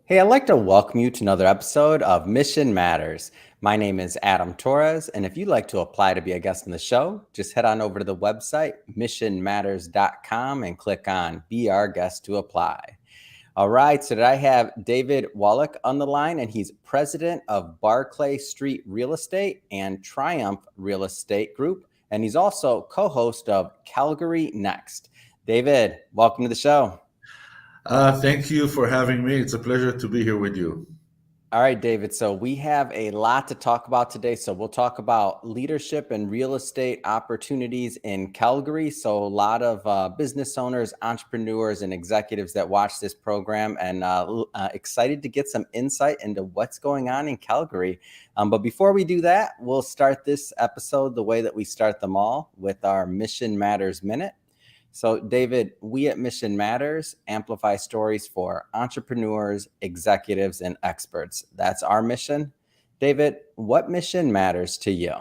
Hey, I'd like to welcome you to another episode of Mission Matters. My name is Adam Torres, and if you'd like to apply to be a guest on the show, just head on over to the website missionmatters.com and click on Be Our Guest to apply. All right, so today I have David Wallach on the line, and he's president of Barclay Street Real Estate and Triumph Real Estate Group, and he's also co-host of Calgary Next. David, welcome to the show. Thank you for having me. It's a pleasure to be here with you. All right, David. So we have a lot to talk about today. So we'll talk about leadership and real estate opportunities in Calgary. So a lot of business owners, entrepreneurs, and executives that watch this program, and excited to get some insight into what's going on in Calgary. But before we do that, we'll start this episode the way that we start them all, with our Mission Matters Minute. So, David, we at Mission Matters amplify stories for entrepreneurs, executives, and experts. That's our mission. David, what mission matters to you?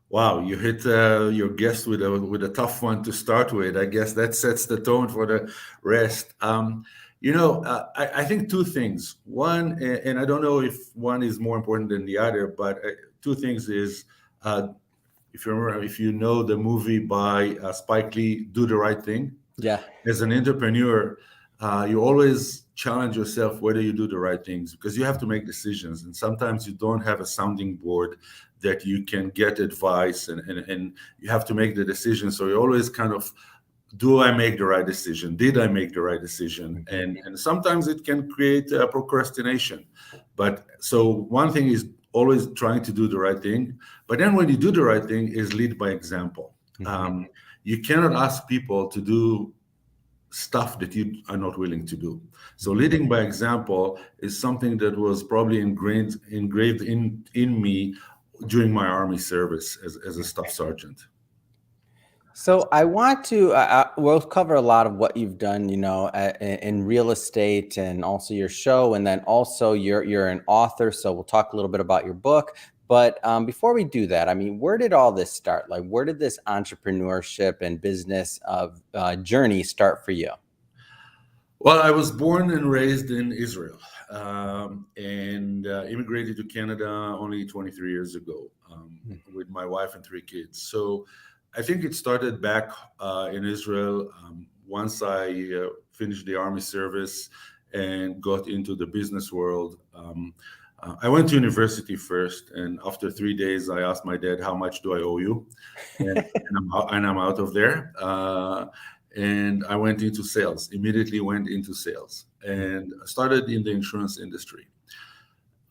Wow, you hit your guest with a tough one to start with. I guess that sets the tone for the rest. I think two things. One, and I don't know if one is more important than the other, but two things is if you know the movie by Spike Lee, Do the Right Thing. Yeah. As an entrepreneur, you always challenge yourself whether you do the right things, because you have to make decisions, and sometimes you don't have a sounding board that you can get advice, and you have to make the decision. So you always kind of, do I make the right decision? Did I make the right decision? And sometimes it can create procrastination. But so one thing is always trying to do the right thing. But then when you do the right thing, is lead by example. You cannot ask people to do stuff that you are not willing to do. So leading by example is something that was probably engraved in me during my Army service as a staff sergeant. So I want to, we'll cover a lot of what you've done, in real estate, and also your show. And then also you're an author. So we'll talk a little bit about your book. But before we do that, I mean, where did all this start? Like, where did this entrepreneurship and business journey start for you? Well, I was born and raised in Israel, and immigrated to Canada only 23 years ago, with my wife and three kids. So I think it started back in Israel. Once I finished the Army service and got into the business world, I went to university first, and after 3 days, I asked my dad, "How much do I owe you?" And I'm out of there. And I went into sales. Immediately went into sales and started in the insurance industry.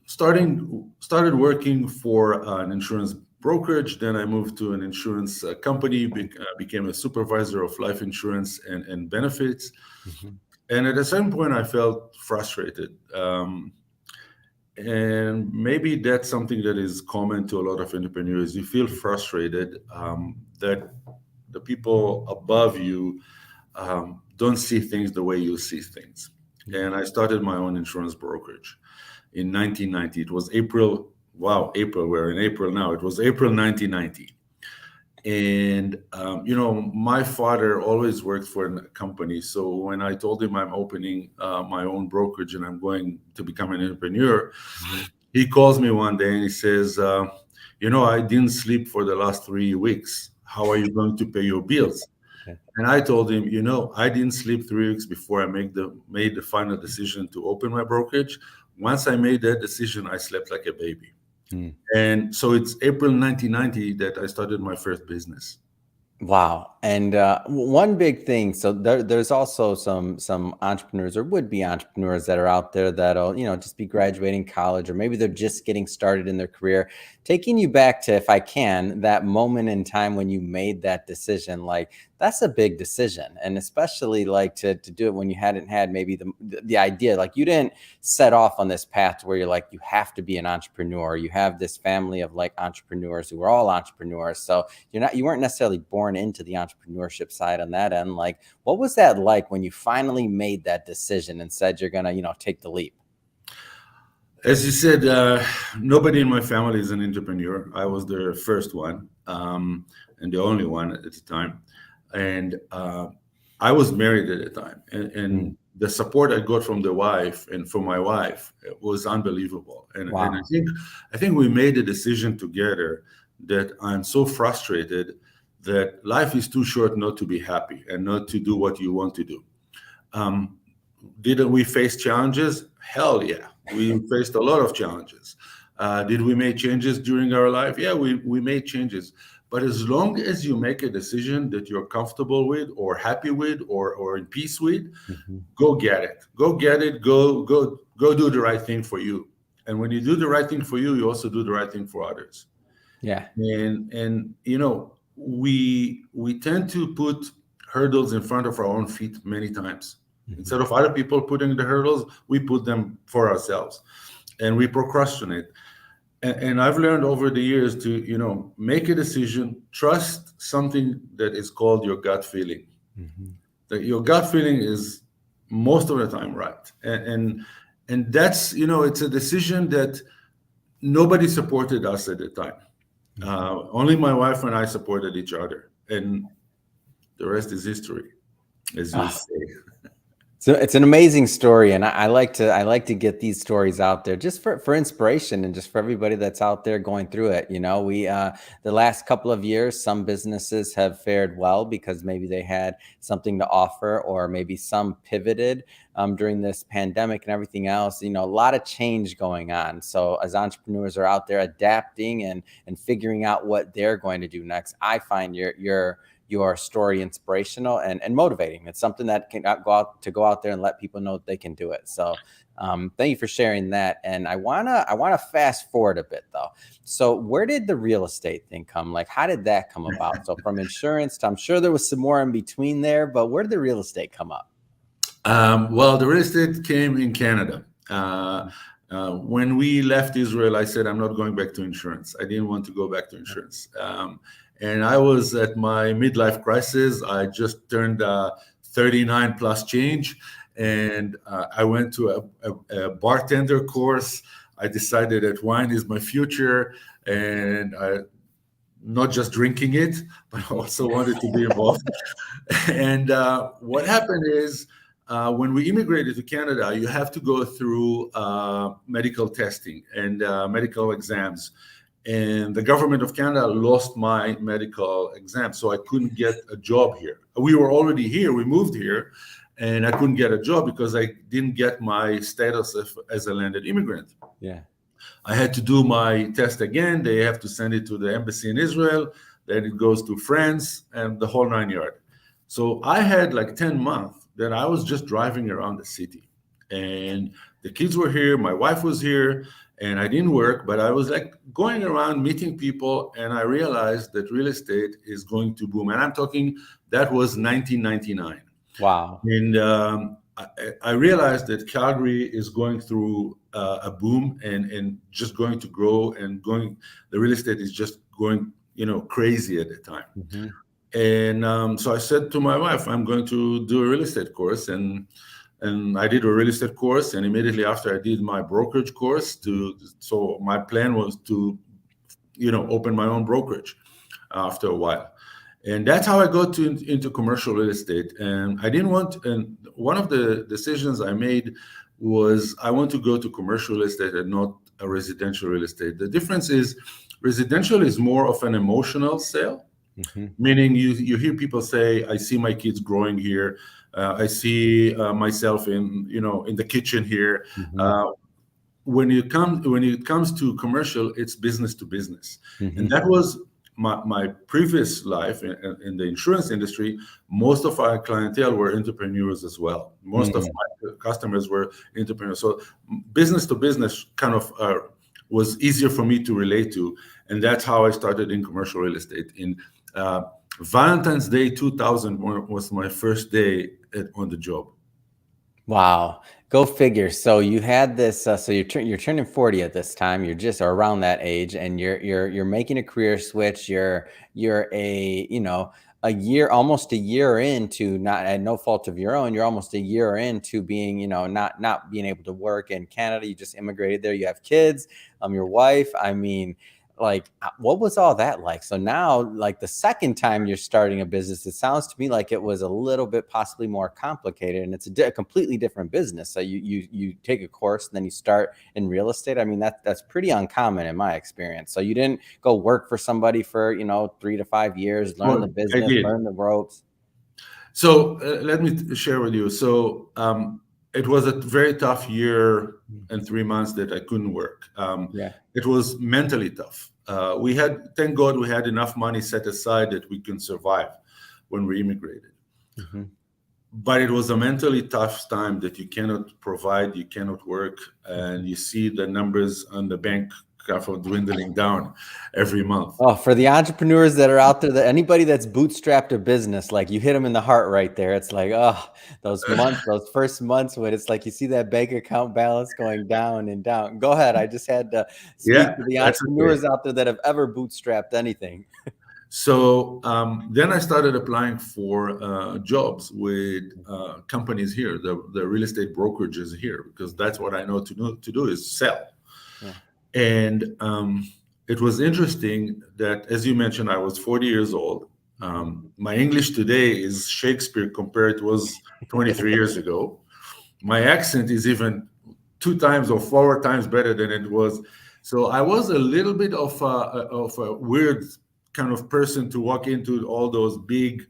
Started working for an insurance brokerage. Then I moved to an insurance company, became a supervisor of life insurance and benefits. And at a certain point, I felt frustrated. And maybe that's something that is common to a lot of entrepreneurs. You feel frustrated that the people above you don't see things the way you see things. And I started my own insurance brokerage in 1990. It was April. Wow, April. We're in April now. It was April 1990. And, my father always worked for a company. So when I told him I'm opening my own brokerage and I'm going to become an entrepreneur, he calls me one day and he says, I didn't sleep for the last 3 weeks. How are you going to pay your bills? And I told him, I didn't sleep 3 weeks before I made the final decision to open my brokerage. Once I made that decision, I slept like a baby. And so it's April 1990 that I started my first business. Wow. And one big thing, so there's also some entrepreneurs or would-be entrepreneurs that are out there that'll, just be graduating college, or maybe they're just getting started in their career. Taking you back to, if I can, that moment in time when you made that decision, like, that's a big decision. And especially like to do it when you hadn't had maybe the idea, like you didn't set off on this path where you're like, you have to be an entrepreneur. You have this family of like entrepreneurs who are all entrepreneurs. So you weren't necessarily born into the entrepreneurship side on that end. Like, what was that like when you finally made that decision and said you're going to, take the leap? As you said, nobody in my family is an entrepreneur. I was the first one, and the only one at the time. And I was married at the time. And the support I got from the wife and from my wife was unbelievable. And Wow. I think we made a decision together that I'm so frustrated that life is too short not to be happy and not to do what you want to do. Um, didn't we face challenges? Hell yeah, we faced a lot of challenges. Did we make changes during our life? Yeah, we made changes. But as long as you make a decision that you're comfortable with or happy with or in peace with, Hmm. go get it. Go get it. Go do the right thing for you. And when you do the right thing for you, you also do the right thing for others. Yeah. And you know, we tend to put hurdles in front of our own feet many times. Hmm. Instead of other people putting the hurdles, we put them for ourselves, and we procrastinate. And I've learned over the years to, you know, make a decision, trust something that is called your gut feeling. Hmm. That your gut feeling is most of the time right, and that's, you know, it's a decision that nobody supported us at the time. Only my wife and I supported each other, and the rest is history, as you Hmm. say. So it's an amazing story, and I like to get these stories out there just for inspiration and just for everybody that's out there going through it. We the last couple of years, some businesses have fared well because maybe they had something to offer, or maybe some pivoted during this pandemic and everything else. A lot of change going on. So as entrepreneurs are out there adapting and figuring out what they're going to do next, I find your story inspirational and motivating. It's something that can go out there and let people know that they can do it. So thank you for sharing that. And I wanna fast forward a bit though. So where did the real estate thing come? Like, how did that come about? So from insurance to, I'm sure there was some more in between there, but where did the real estate come up? Well, the real estate came in Canada. When we left Israel, I said, I'm not going back to insurance. I didn't want to go back to insurance. And I was at my midlife crisis. I just turned 39 plus change. And I went to a bartender course. I decided that wine is my future. And not just drinking it, but I also wanted to be involved. And what happened is, when we immigrated to Canada, you have to go through medical testing and medical exams. And the government of Canada lost my medical exam, so I couldn't get a job here. We were already here, we moved here, and I couldn't get a job because I didn't get my status as a landed immigrant. Yeah. I had to do my test again. They have to send it to the embassy in Israel. Then it goes to France and the whole nine yard. So I had like 10 months that I was just driving around the city. And the kids were here, my wife was here, and I didn't work, but I was like going around meeting people. And I realized that real estate is going to boom. And I'm talking, that was 1999. Wow. And I realized that Calgary is going through a boom and just going to grow and going. The real estate is just going, you know, crazy at the time. Hmm. And so I said to my wife, I'm going to do a real estate course, and I did a real estate course. And immediately after, I did my brokerage course. So my plan was to, you know, open my own brokerage after a while. And that's how I got into commercial real estate. And I didn't want, and one of the decisions I made was I want to go to commercial real estate and not a residential real estate. The difference is residential is more of an emotional sale, Hmm. meaning you hear people say, I see my kids growing here. I see myself in, you know, in the kitchen here. Hmm. Uh, when it comes to commercial, it's business to business. And Hmm. that was my previous life in the insurance industry. Most of our clientele were entrepreneurs as well. Most of Hmm. my customers were entrepreneurs. So business to business kind of was easier for me to relate to. And that's how I started in commercial real estate. In uh, Valentine's Day 2000 was my first day on the job. Wow. Go figure. So you had this. So you're turning 40 at this time. You're just or around that age, and you're making a career switch. You're a year, almost a year into, not at no fault of your own. You're almost a year into being, not being able to work in Canada. You just immigrated there. You have kids. Your wife. I mean, like, what was all that like? So now, like the second time you're starting a business, it sounds to me like it was a little bit possibly more complicated, and it's a completely different business. So you take a course and then you start in real estate. I mean, that's pretty uncommon in my experience. So you didn't go work for somebody for 3 to 5 years, learn the Well, I business, did. learn the ropes. So let me share with you. So it was a very tough year and 3 months that I couldn't work. Yeah. It was mentally tough. Thank God, we had enough money set aside that we can survive when we immigrated. Mm-hmm. But it was a mentally tough time that you cannot provide, you cannot work, and you see the numbers on the bank kind of dwindling down every month. Oh, for the entrepreneurs that are out there, that anybody that's bootstrapped a business, like you hit them in the heart right there. It's like, oh, those months, those first months when it's like you see that bank account balance going down and down. Go ahead. I just had to speak Yeah, to the that's okay. entrepreneurs out there that have ever bootstrapped anything. So then I started applying for jobs with companies here, the real estate brokerages here, because that's what I know to do is sell. Yeah. And it was interesting that, as you mentioned, I was 40 years old. My English today is Shakespeare compared to was 23 years ago. My accent is even 2 times or 4 times better than it was. So I was a little bit of a weird kind of person to walk into all those big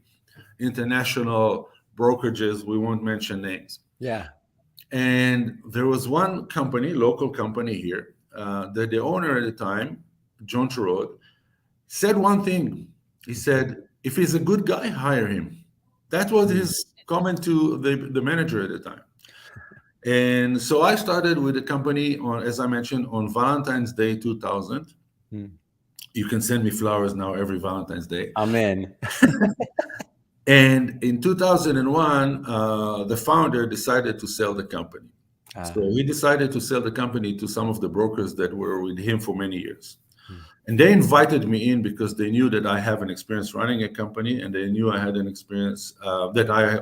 international brokerages. We won't mention names. Yeah. And there was one company, local company here, that the owner at the time, John Turod, said one thing. He said, if he's a good guy, hire him. That was his comment to the manager at the time. And so I started with the company on, as I mentioned, on Valentine's Day 2000. You can send me flowers now every Valentine's Day. I'm in. And in 2001, the founder decided to sell the company. So he decided to sell the company to some of the brokers that were with him for many years. And they invited me in because they knew that I have an experience running a company, and they knew I had an experience that I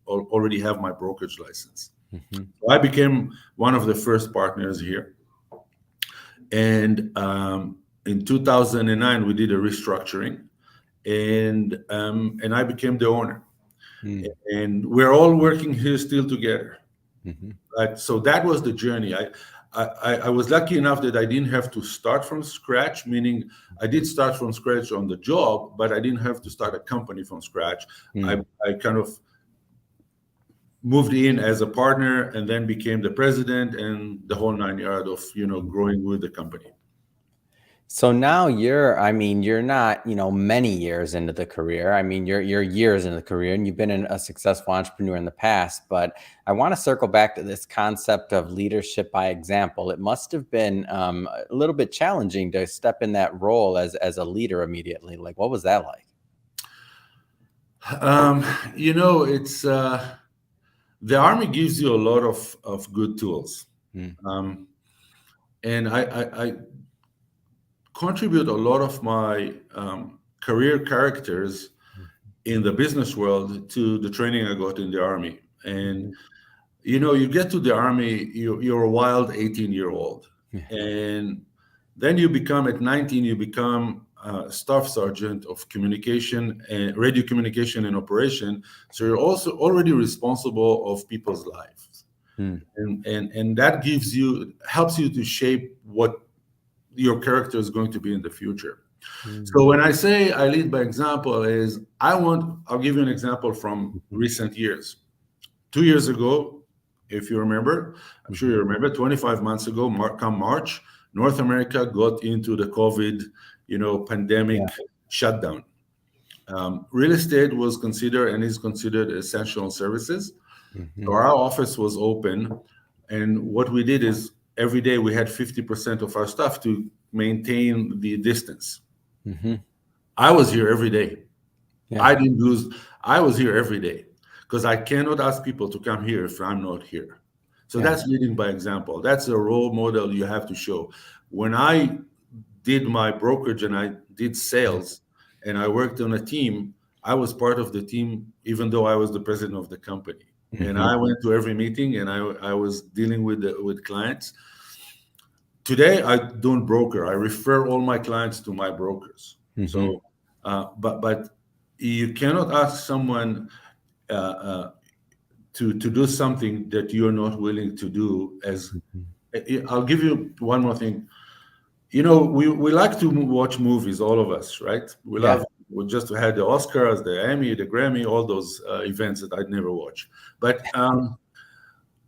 already have my brokerage license. So I became one of the first partners here. And in 2009, we did a restructuring, and I became the owner. And we're all working here still together. So that was the journey. I was lucky enough that I didn't have to start from scratch, meaning I did start from scratch on the job, but I didn't have to start a company from scratch. I kind of moved in as a partner and then became the president and the whole 9 yards of growing with the company. So now you're not, many years into the career. I mean, you're years into the career, and you've been a successful entrepreneur in the past. But I want to circle back to this concept of leadership by example. It must have been a little bit challenging to step in that role as a leader immediately. Like, what was that like? It's the Army gives you a lot of good tools, and I contribute a lot of my career characters in the business world to the training I got in the Army. And you get to the Army, you're a wild 18-year-old, and then you become at 19, you become staff sergeant of communication and radio communication and operation. So you're also already responsible of people's lives, and that helps you to shape what your character is going to be in the future. So when I say I lead by example, I'll give you an example from recent years. 2 years ago, if you remember, I'm sure you remember, 25 months ago, come March, North America got into the COVID, pandemic shutdown. Real estate was considered and is considered essential services. So our office was open, and what we did is every day we had 50% of our staff to maintain the distance. I was here every day. I was here every day because I cannot ask people to come here if I'm not here. So that's leading by example. That's a role model you have to show. When I did my brokerage and I did sales and I worked on a team, I was part of the team, even though I was the president of the company. And I went to every meeting and I was dealing with clients. today I don't broker. I refer all my clients to my brokers. So, but you cannot ask someone to do something that you're not willing to do. As I'll give you one more thing. We like to watch movies, all of us, right? We just had the Oscars, the Emmy, the Grammy, all those events that I'd never watch. But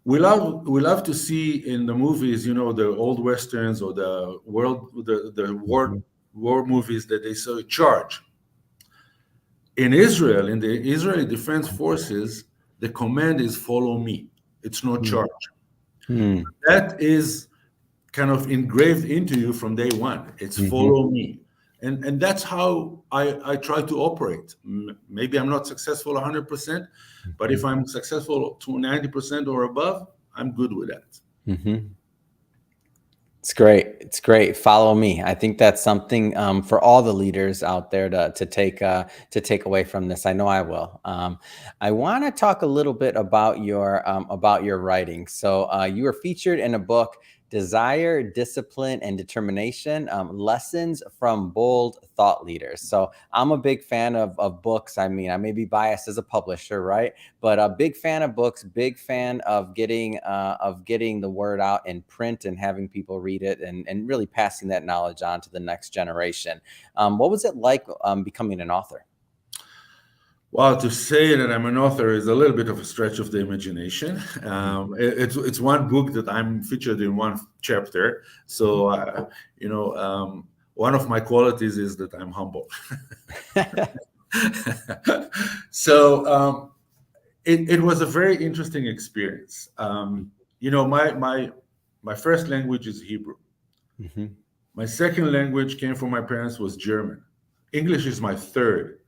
we love to see in the movies, the old westerns or the war movies that they so charge. In Israel, in the Israeli Defense Forces, the command is follow me. It's not charge. That is kind of engraved into you from day one. It's follow me. And that's how I try to operate. Maybe I'm not successful 100%, but if I'm successful to 90% or above, I'm good with that. It's great. It's great. Follow me. I think that's something for all the leaders out there to take away from this. I know I will. I want to talk a little bit about your writing. So you were featured in a book, Desire, Discipline, and Determination, Lessons from Bold Thought Leaders. So I'm a big fan of books. I mean, I may be biased as a publisher, right? But a big fan of books, big fan of getting the word out in print and having people read it and really passing that knowledge on to the next generation. What was it like becoming an author? Well, to say that I'm an author is a little bit of a stretch of the imagination. It's one book that I'm featured in one chapter. So, one of my qualities is that I'm humble. So it was a very interesting experience. My first language is Hebrew. My second language came from my parents was German. English is my third.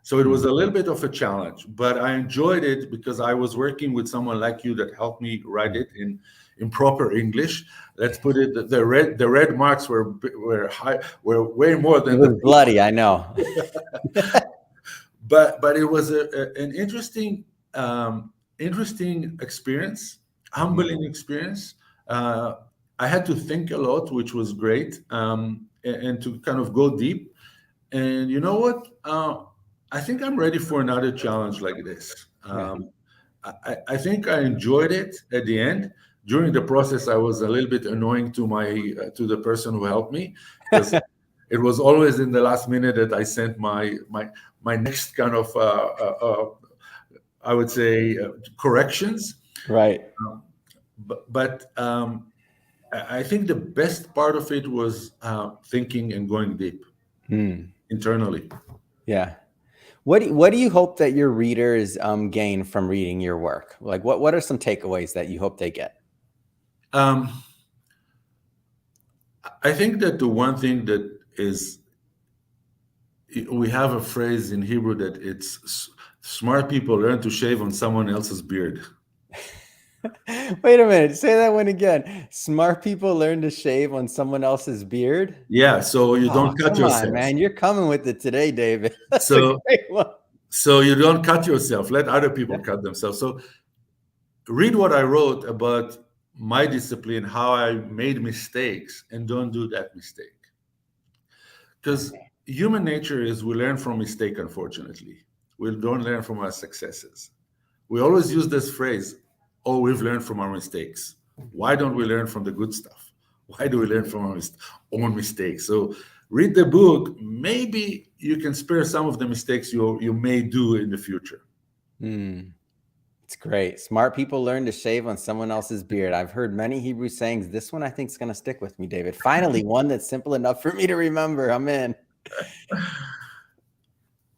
So it was a little bit of a challenge, but I enjoyed it because I was working with someone like you that helped me write it in proper English. Let's put it, the red marks were way more than it was bloody. I know. But it was an interesting experience, humbling experience. I had to think a lot, which was great, and to kind of go deep. And you know what? I think I'm ready for another challenge like this. I think I enjoyed it at the end. During the process, I was a little bit annoying to the person who helped me, because it was always in the last minute that I sent my next kind of I would say corrections. Right. But I think the best part of it was thinking and going deep internally. Yeah. What do you hope that your readers gain from reading your work? Like what are some takeaways that you hope they get? I think that the one thing that is, we have a phrase in Hebrew that it's smart people learn to shave on someone else's beard. Wait a minute. Say that one again. Smart people learn to shave on someone else's beard. Yeah. So you don't cut yourself. On, man. You're coming with it today, David. That's so, a great one. So you don't cut yourself. Let other people cut themselves. So read what I wrote about my discipline, how I made mistakes, and don't do that mistake. Because human nature is we learn from mistake, unfortunately. We don't learn from our successes. We always use this phrase, oh, we've learned from our mistakes. Why don't we learn from the good stuff? Why do we learn from our own mistakes? So read the book. Maybe you can spare some of the mistakes you may do in the future. It's great. Smart people learn to shave on someone else's beard. I've heard many Hebrew sayings. This one I think is going to stick with me, David. Finally, one that's simple enough for me to remember. I'm in.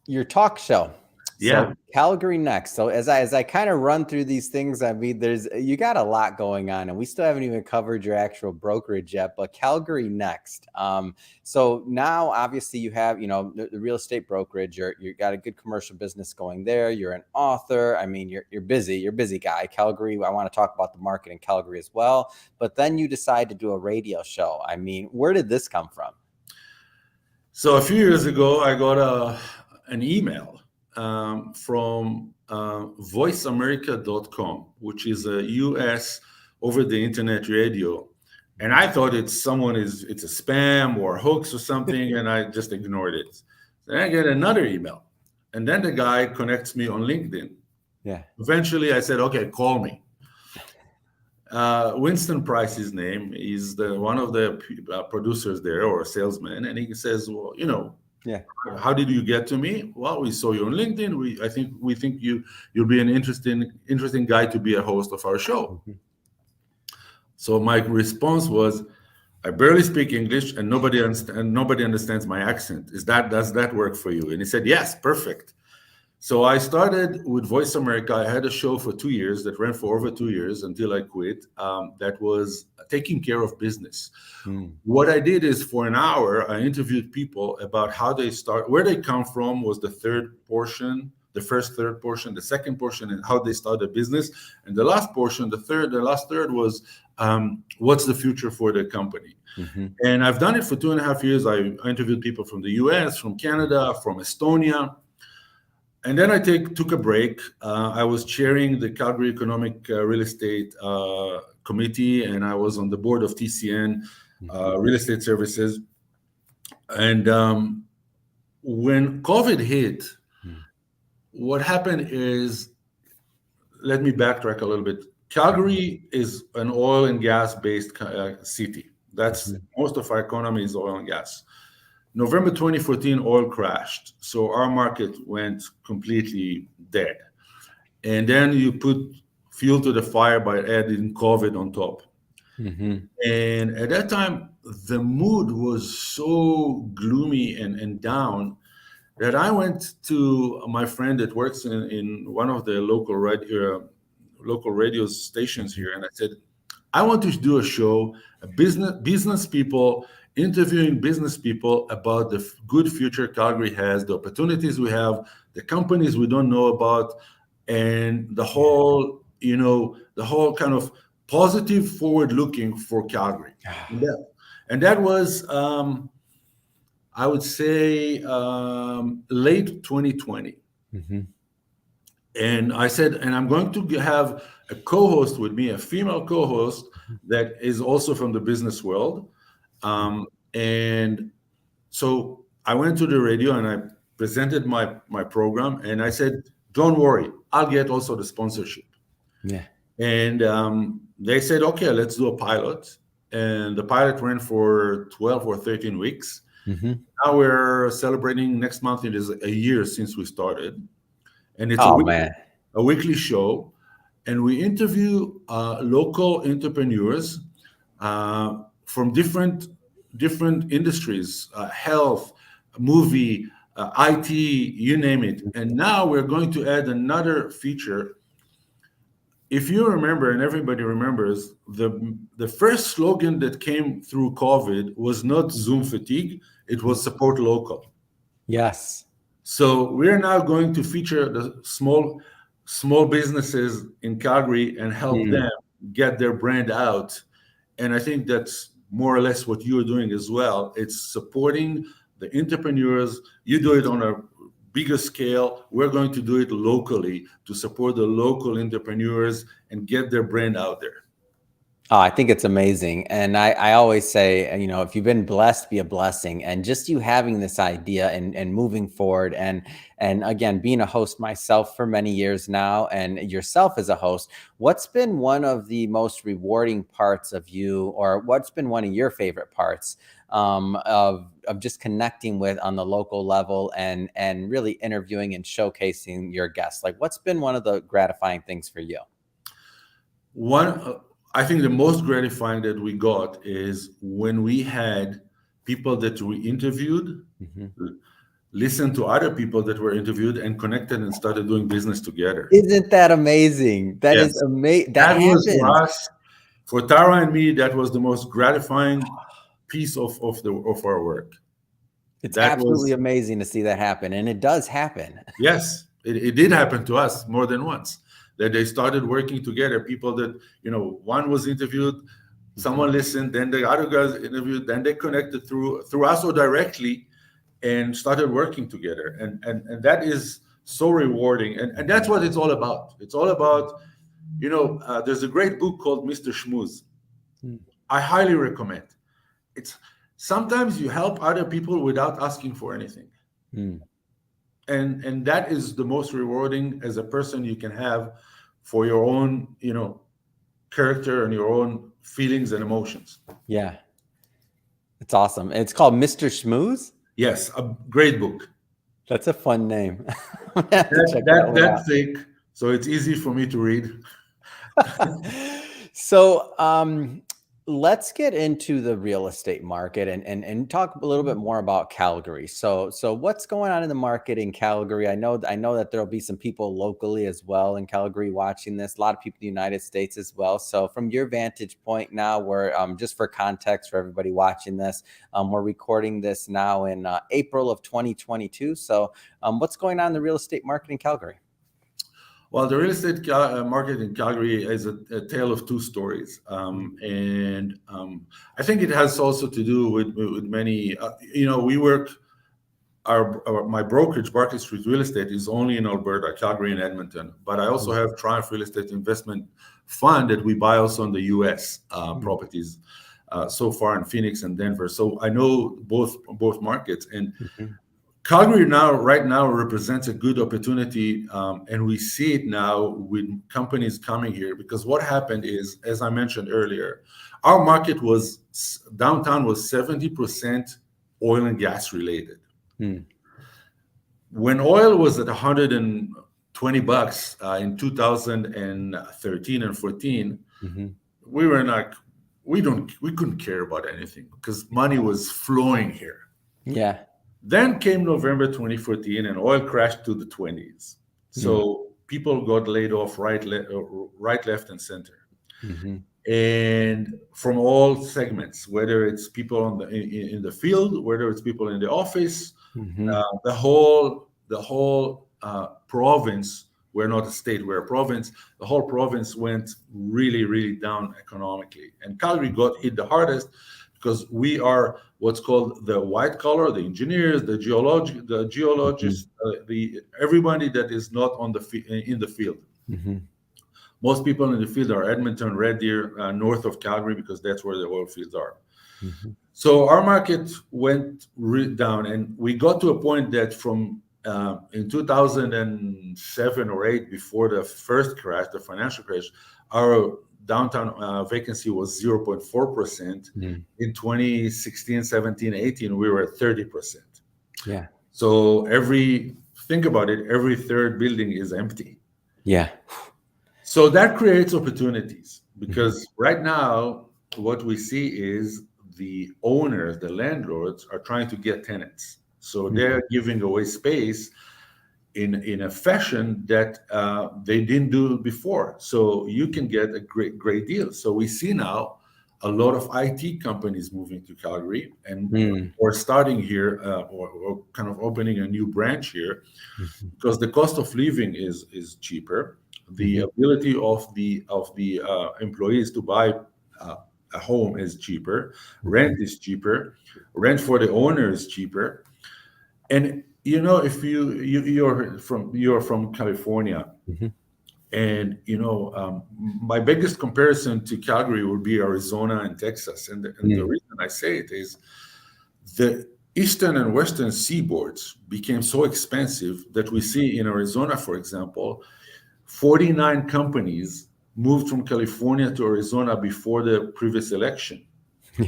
Your talk show. Yeah. So Calgary Next. So as I kind of run through these things, I mean, you got a lot going on, and we still haven't even covered your actual brokerage yet, but Calgary Next. So now obviously you have, the real estate brokerage, you got a good commercial business going there. You're an author. I mean, you're busy. You're a busy guy. Calgary, I want to talk about the market in Calgary as well, but then you decide to do a radio show. I mean, where did this come from? So a few years ago, I got an email from voiceamerica.com, which is a US over the internet radio And I thought it's a spam or a hoax or something, and I just ignored it. Then I get another email, and then the guy connects me on LinkedIn. Yeah. Eventually, I said, "Okay, call me." Winston Price, his name, is one of the producers there or salesman, and he says, "Well, Yeah. how did you get to me? Well, we saw you on LinkedIn. We think you'll be an interesting guy to be a host of our show." Mhm. So my response was, "I barely speak English, and nobody understands my accent. Does that work for you?" And he said, "Yes, perfect." So I started with Voice America. I had a show for 2 years that ran for over 2 years until I quit. That was taking care of business. Mm. What I did is for an hour, I interviewed people about how they start, where they come from was the third portion, the first third portion, the second portion, and how they start a business. And the last portion, the last third was what's the future for the company. Mm-hmm. And I've done it for 2.5 years. I interviewed people from the US, from Canada, from Estonia. And then I took a break. I was chairing the Calgary Economic Real Estate Committee, and I was on the board of TCN Real Estate Services. And when COVID hit, what happened is, let me backtrack a little bit. Calgary is an oil and gas based city. That's most of our economy is oil and gas. November 2014, oil crashed. So our market went completely dead. And then you put fuel to the fire by adding COVID on top. Mm-hmm. And at that time, the mood was so gloomy and down that I went to my friend that works in one of the local radio stations here. And I said, "I want to do a show, business people interviewing business people about the good future Calgary has, the opportunities we have, the companies we don't know about, and the whole kind of positive forward looking for Calgary." And that was, I would say, late 2020. Mm-hmm. And I said, and I'm going to have a co-host with me, a female co-host that is also from the business world. And so I went to the radio and I presented my program, and I said, "Don't worry, I'll get also the sponsorship." Yeah. And they said, "Okay, let's do a pilot." And the pilot ran for 12 or 13 weeks. Mm-hmm. Now we're celebrating next month. It is a year since we started. And it's Man. a weekly show. And we interview local entrepreneurs from different industries, health, movie, IT, you name it. And now we're going to add another feature. If you remember, and everybody remembers, the first slogan that came through COVID was not Zoom fatigue, it was support local. Yes. So we're now going to feature the small businesses in Calgary and help them get their brand out. And I think that's more or less what you're doing as well. It's supporting the entrepreneurs. You do it on a bigger scale. We're going to do it locally to support the local entrepreneurs and get their brand out there. Oh, I think it's amazing. And I always say, if you've been blessed, be a blessing. And just you having this idea and moving forward and again, being a host myself for many years now and yourself as a host, what's been one of the most rewarding parts of you, or what's been one of your favorite parts of just connecting with on the local level and really interviewing and showcasing your guests? Like, what's been one of the gratifying things for you? I think the most gratifying that we got is when we had people that we interviewed, listen to other people that were interviewed, and connected and started doing business together. Isn't that amazing? That is amazing. That was happens. for us, for Tara and me. That was the most gratifying piece of our work. It's absolutely amazing to see that happen, and it does happen. Yes, it did happen to us more than once. That they started working together. People that, one was interviewed, someone listened, then the other guys interviewed, then they connected through us or directly and started working together. And that is so rewarding. And that's what it's all about. It's all about, there's a great book called Mr. Schmooze. I highly recommend. It's sometimes you help other people without asking for anything. Mm. And that is the most rewarding as a person you can have for your own, character and your own feelings and emotions. Yeah. It's awesome. It's called Mr. Schmooze. Yes, a great book. That's a fun name. I'm gonna have to check that one That's out. thick, so it's easy for me to read. So let's get into the real estate market and talk a little bit more about Calgary. So what's going on in the market in Calgary? I know that there'll be some people locally as well in Calgary watching this. A lot of people in the United States as well. So from your vantage point now, we're just for context for everybody watching this, we're recording this now in April of 2022. So what's going on in the real estate market in Calgary? Well, the real estate market in Calgary is a tale of two stories, and I think it has also to do with many. We work. My brokerage, Barclay Street Real Estate, is only in Alberta, Calgary, and Edmonton. But I also have Triumph Real Estate Investment Fund that we buy also in the U.S. Properties so far in Phoenix and Denver. So I know both markets. And Calgary right now represents a good opportunity, and we see it now with companies coming here, because what happened is, as I mentioned earlier, our market downtown was 70% oil and gas related. When oil was at $120 in 2013 and 14, we were like, we couldn't care about anything because money was flowing here. Yeah. Then came November 2014, and oil crashed to the 20s. So people got laid off right, left, and center, and from all segments, whether it's people in the field, whether it's people in the office, the whole province. We're not a state; we're a province. The whole province went really, really down economically, and Calgary got hit the hardest, because we are what's called the white collar, the engineers, the geologists, everybody that is not in the field. Most people in the field are Edmonton, Red Deer, north of Calgary, because that's where the oil fields are. So our market went down, and we got to a point that from in 2007 or 8, before the first crash, the financial crash, our downtown vacancy was 0.4%. In 2016, 17, 18, we were at 30%. Yeah. So think about it, every third building is empty. Yeah. So that creates opportunities, because right now what we see is the owners, the landlords, are trying to get tenants. So they're giving away space in a fashion that they didn't do before. So you can get a great deal. So we see now a lot of IT companies moving to Calgary, and or starting here, or kind of opening a new branch here, because the cost of living is cheaper. The ability of the employees to buy a home is cheaper. Rent is cheaper. Rent for the owner is cheaper. And if you're from California, and my biggest comparison to Calgary would be Arizona and Texas, and the reason I say it is the eastern and western seaboards became so expensive that we see in Arizona, for example, 49 companies moved from California to Arizona before the previous election.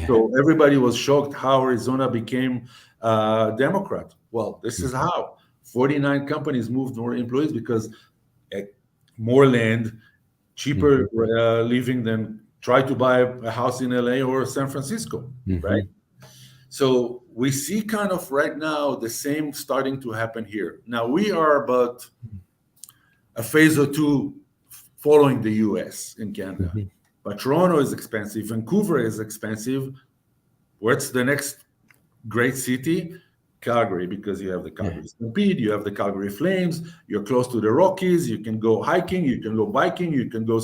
So everybody was shocked how Arizona became Democrat. Well, this is how 49 companies moved more employees, because more land, cheaper living than try to buy a house in LA or San Francisco, right? So we see kind of right now the same starting to happen here. Now we are about a phase or two following the US in Canada. But Toronto is expensive. Vancouver is expensive. What's the next great city? Calgary, because you have the Calgary Stampede, you have the Calgary Flames, you're close to the Rockies, you can go hiking, you can go biking, you can go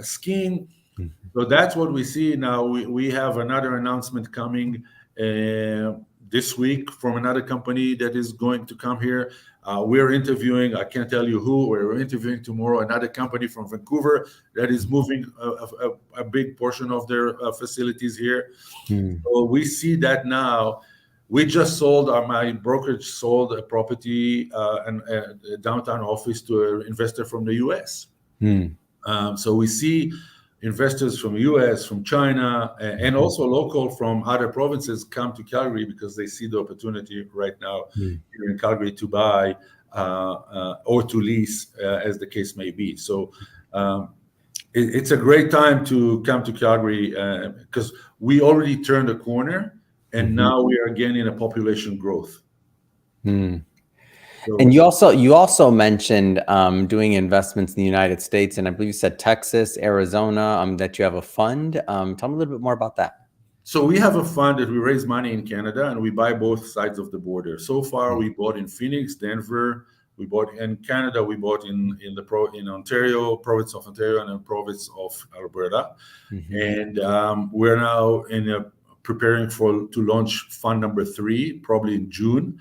skiing. So that's what we see now. We have another announcement coming this week from another company that is going to come here. We're interviewing, I can't tell you who, we're interviewing tomorrow another company from Vancouver that is moving a big portion of their facilities here. So we see that now. We just sold, my brokerage sold a property and a downtown office to an investor from the US. So we see investors from US, from China, and also local from other provinces come to Calgary because they see the opportunity right now here in Calgary to buy or to lease, as the case may be. So it's a great time to come to Calgary because we already turned a corner, and now we are again in a population growth. So, and you also mentioned doing investments in the United States, and I believe you said Texas, Arizona, that you have a fund. Tell me a little bit more about that. So we have a fund that we raise money in Canada, and we buy both sides of the border. So far, we bought in Phoenix, Denver. We bought in Canada. We bought in Ontario, province of Ontario, and the province of Alberta. And we're now preparing to launch fund number 3, probably in June.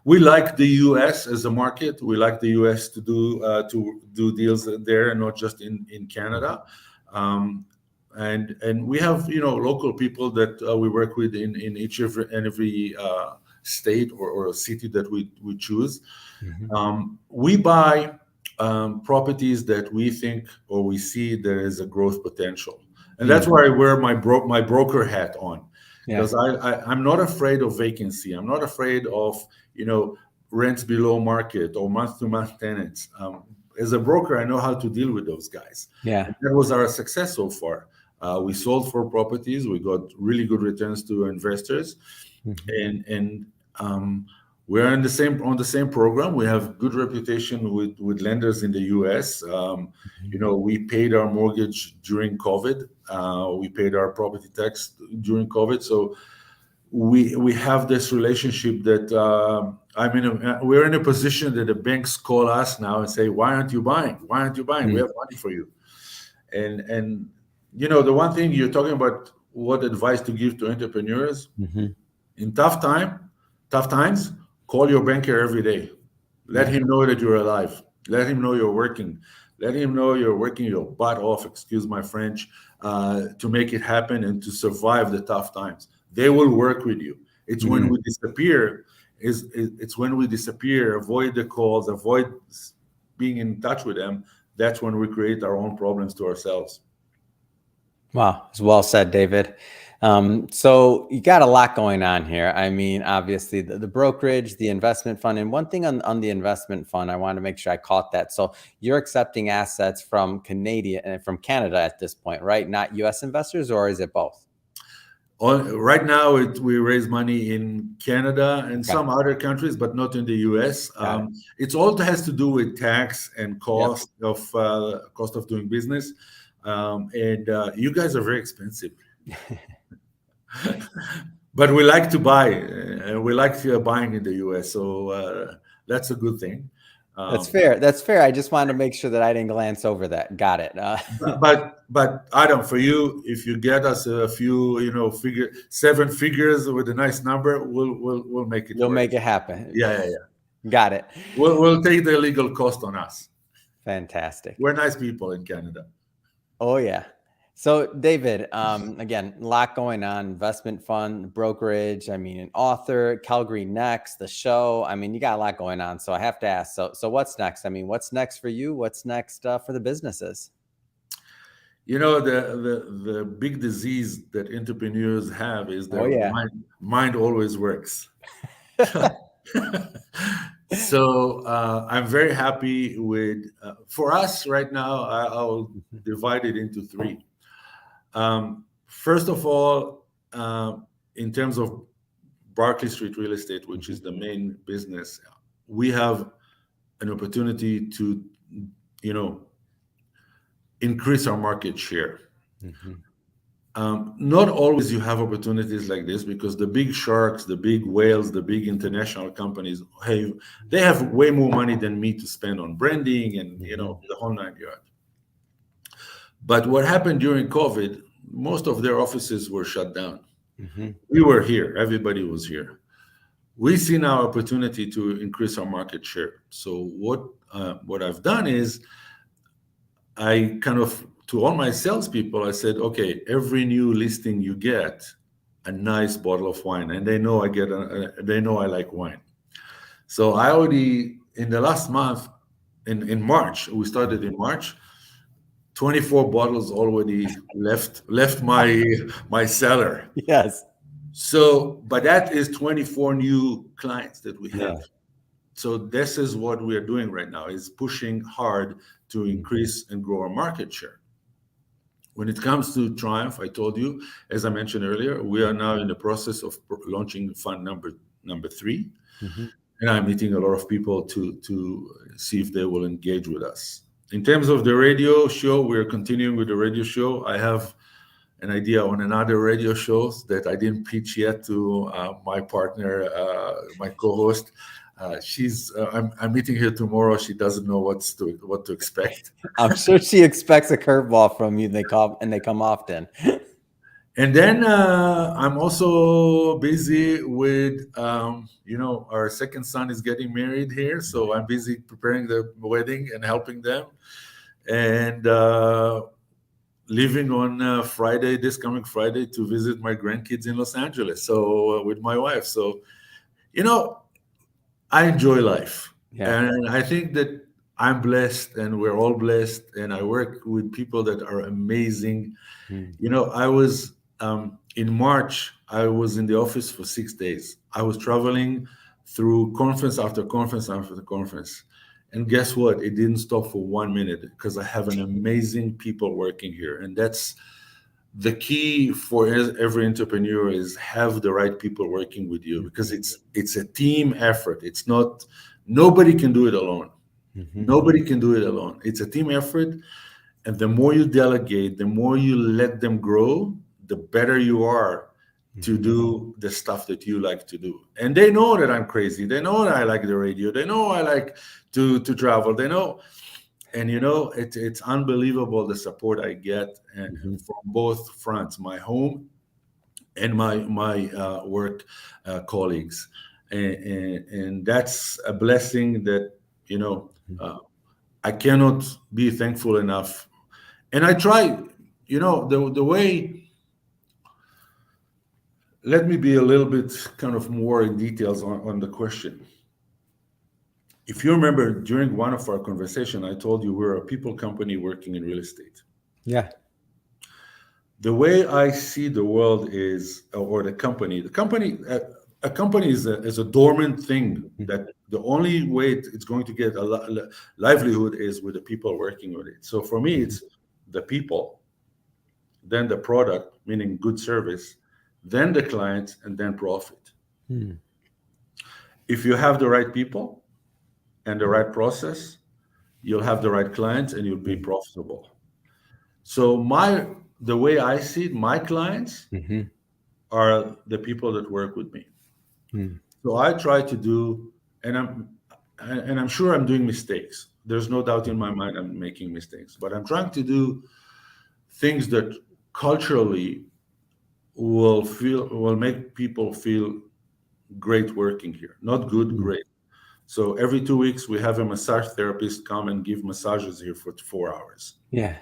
We like the U.S. as a market. We like the U.S. to do deals there and not just in Canada. And we have local people that we work with in each and every state or city that we choose. We buy properties that we think or we see there is a growth potential, and that's why I wear my broker hat on. Because I'm not afraid of vacancy. I'm not afraid of rents below market or month-to-month tenants. As a broker, I know how to deal with those guys. And that was our success so far. We sold 4 properties. We got really good returns to investors, and we're on the same program. We have good reputation with lenders in the U.S. We paid our mortgage during COVID. We paid our property tax during COVID. So we have this relationship that we're in a position that the banks call us now and say, "Why aren't you buying? Why aren't you buying? We have money for you." And the one thing you're talking about, what advice to give to entrepreneurs in tough times. Call your banker every day. Let him know that you're alive. Let him know you're working. Let him know you're working your butt off, excuse my French, to make it happen and to survive the tough times. They will work with you. It's when we disappear, it's when we disappear, avoid the calls, avoid being in touch with them. That's when we create our own problems to ourselves. Wow, it's well said, David. So you got a lot going on here. I mean, obviously the brokerage, the investment fund, and one thing on the investment fund, I want to make sure I caught that. So you're accepting assets from Canada at this point, right? Not U.S. investors, or is it both? Right now, we raise money in Canada and some other countries, but not in the U.S. It all has to do with tax and cost of doing business. And you guys are very expensive. But we like to buy, and we like buying in the U.S. So that's a good thing. That's fair. I just wanted to make sure that I didn't glance over that. Got it. But Adam, for you, if you get us a few, 7 figures with a nice number, we'll make it. You'll make it happen. Yeah. Got it. We'll take the legal cost on us. Fantastic. We're nice people in Canada. Oh yeah. So David, again, a lot going on, investment fund, brokerage, an author, Calgary Next, the show. You got a lot going on. So I have to ask, so what's next? What's next for you? What's next for the businesses? The big disease that entrepreneurs have is their mind always works. So I'm very happy with, for us right now, I'll divide it into 3. First of all, in terms of Barclay Street Real Estate, which is the main business, we have an opportunity to, increase our market share. Not always you have opportunities like this because the big sharks, the big whales, the big international companies, they have way more money than me to spend on branding and the whole 9 yards. But what happened during COVID, most of their offices were shut down. We were here. Everybody was here. we see now opportunity to increase our market share. So what I've done is I kind of, to all my salespeople, I said, okay, every new listing you get a nice bottle of wine, and they know they know I like wine. So I already, in the last month, in March, we started in March, 24 bottles already left my cellar. Yes. So, but that is 24 new clients that we Yeah. have. So this is what we are doing right now, is pushing hard to increase and grow our market share. When it comes to Triumph, I told you, as I mentioned earlier, we are now in the process of launching fund number 3. Mm-hmm. And I'm meeting a lot of people to see if they will engage with us. In terms of the radio show, we're continuing with the radio show. I have an idea on another radio shows that I didn't pitch yet to my partner, my co-host. I'm meeting her tomorrow. She doesn't know what to expect. I'm sure she expects a curveball from you. They come often. And then I'm also busy with, our second son is getting married here. So I'm busy preparing the wedding and helping them. And leaving on this coming Friday, to visit my grandkids in Los Angeles. So with my wife. So, I enjoy life. Yeah. And I think that I'm blessed, and we're all blessed. And I work with people that are amazing. I was in March, I was in the office for 6 days. I was traveling through conference after conference after conference. And guess what? It didn't stop for 1 minute, because I have an amazing people working here. And that's the key for every entrepreneur, is have the right people working with you, because it's a team effort. It's not, nobody can do it alone. Mm-hmm. Nobody can do it alone. It's a team effort. And the more you delegate, the more you let them grow, the better you are to do the stuff that you like to do. And they know that I'm crazy. They know that I like the radio. They know I like to travel. They know. And it's unbelievable the support I get from both fronts, my home and my work colleagues. And that's a blessing that I cannot be thankful enough. And I try, the way. Let me be a little bit kind of more in details on the question. If you remember, during one of our conversation, I told you we're a people company working in real estate. Yeah. The way I see the world is, or a company is a dormant thing, that the only way it's going to get a livelihood is with the people working with it. So for me, it's the people, then the product, meaning good service, then the client, and then profit. If you have the right people and the right process, you'll have the right clients and you'll be profitable. So the way I see it, my clients are the people that work with me. So I try to do, and I'm sure I'm doing mistakes. There's no doubt in my mind I'm making mistakes, but I'm trying to do things that culturally will make people feel great working here. Not good, great. So every 2 weeks we have a massage therapist come and give massages here for 4 hours. Yeah.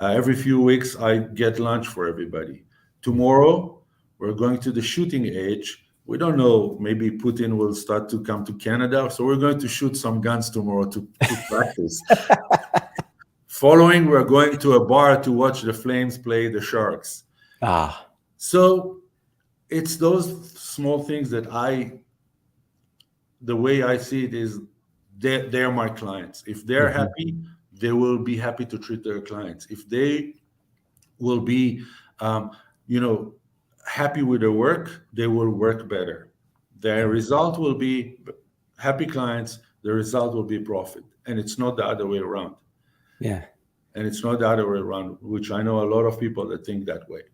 Every few weeks I get lunch for everybody. Tomorrow we're going to the shooting age. We don't know, maybe Putin will start to come to Canada, so we're going to shoot some guns tomorrow to practice. Following, we're going to a bar to watch the Flames play the Sharks. So it's those small things that the way I see it is, they're my clients. If they're happy, they will be happy to treat their clients. If they will be, happy with their work, they will work better. The result will be happy clients. The result will be profit. And it's not the other way around. Yeah. And it's not the other way around, which I know a lot of people that think that way.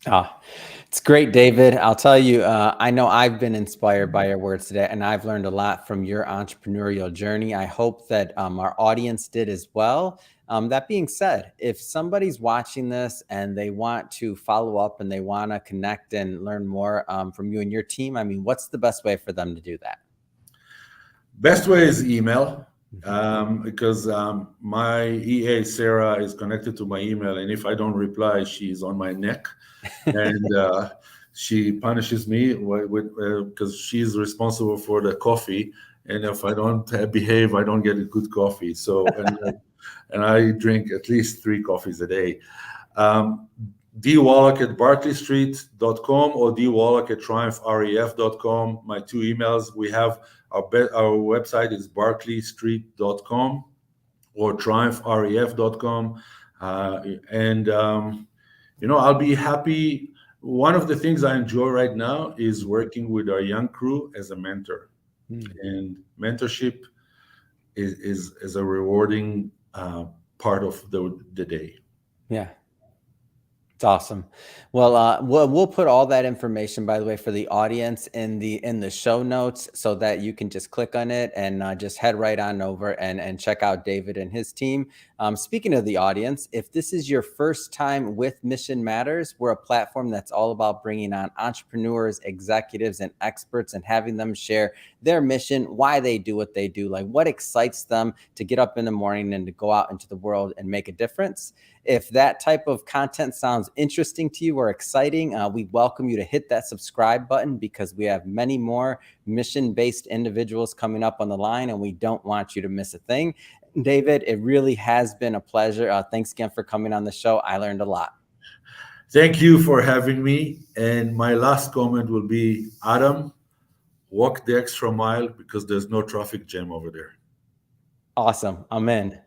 Ah, it's great, David. I'll tell you, I know I've been inspired by your words today, and I've learned a lot from your entrepreneurial journey. I hope that our audience did as well. That being said, if somebody's watching this and they want to follow up and they want to connect and learn more from you and your team, I mean, what's the best way for them to do that? Best way is email, Mhm. because my EA Sarah is connected to my email, and if I don't reply, she's on my neck, and she punishes me with because she's responsible for the coffee, and if I don't behave, I don't get a good coffee. So and I drink at least 3 coffees a day. Um, dwallach at barclaystreet.com or dwallach at triumphref.com. My 2 emails. We have our website is barclaystreet.com or triumphref.com. And I'll be happy. One of the things I enjoy right now is working with our young crew as a mentor. Hmm. And mentorship is a rewarding part of the day. Yeah. It's awesome. Well, we'll put all that information, by the way, for the audience in the show notes, so that you can just click on it and just head right on over and check out David and his team. Speaking of the audience, if this is your first time with Mission Matters, we're a platform that's all about bringing on entrepreneurs, executives, and experts and having them share their mission, why they do what they do, like what excites them to get up in the morning and to go out into the world and make a difference. If that type of content sounds interesting to you or exciting, we welcome you to hit that subscribe button, because we have many more mission-based individuals coming up on the line, and we don't want you to miss a thing. David, it really has been a pleasure. Thanks again for coming on the show. I learned a lot. Thank you for having me. And my last comment will be, Adam, walk the extra mile because there's no traffic jam over there. Awesome. I'm in.